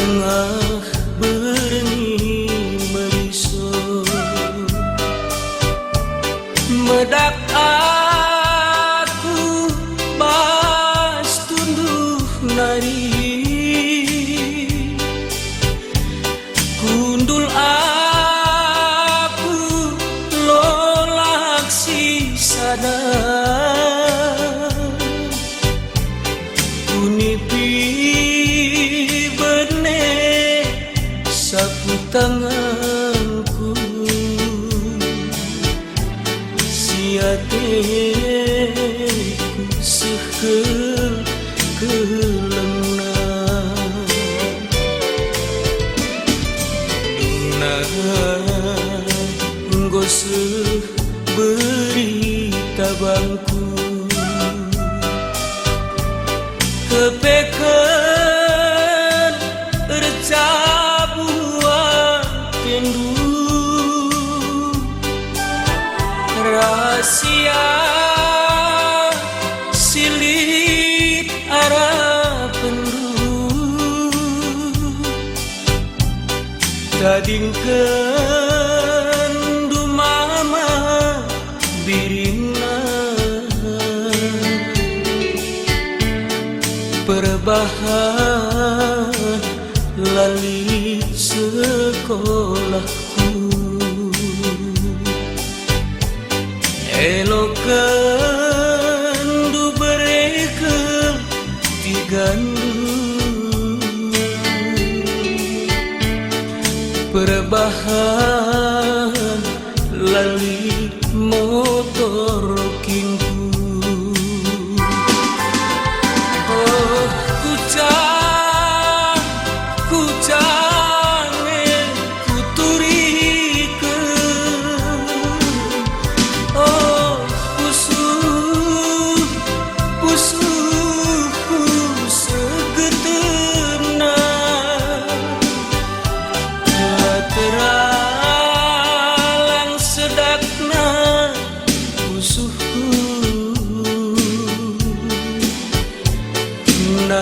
tengah berni meriso medak aku bas tunduh nari kundul aku lolak si sadar unipi bene sapu tanganku siateku sekel kelengna nggo berita bangku kepeken recabuan tendu rahasia silit arah pendu tadingkeun dumama birina perbahan lali sekolahku elokan du bereke digandu perbahan lali motor kinku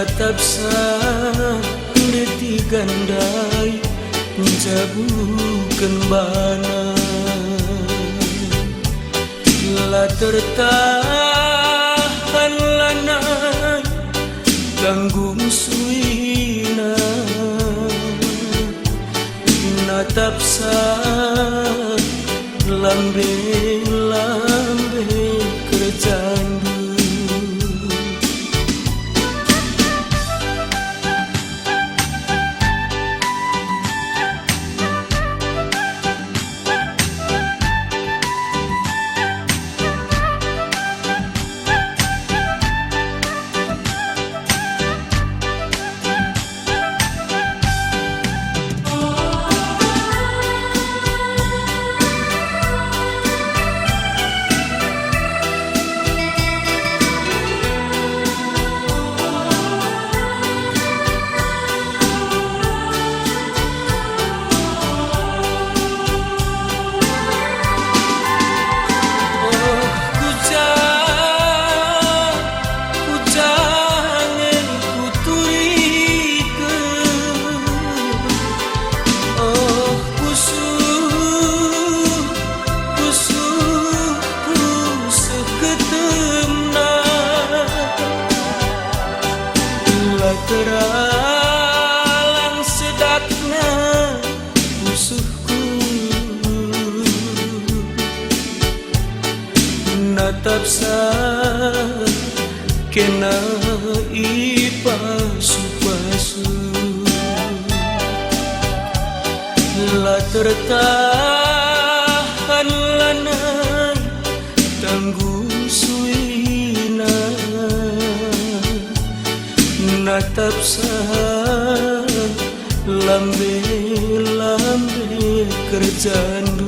natap sandeti gandai menjabukan bana la tertahan lanai ganggu suina natap sa lambe kerjandu teralang sedakna musuhku natap sa kena ipasu-pasu la tertahan lanai tangguh suina natap sa lambe kerjandu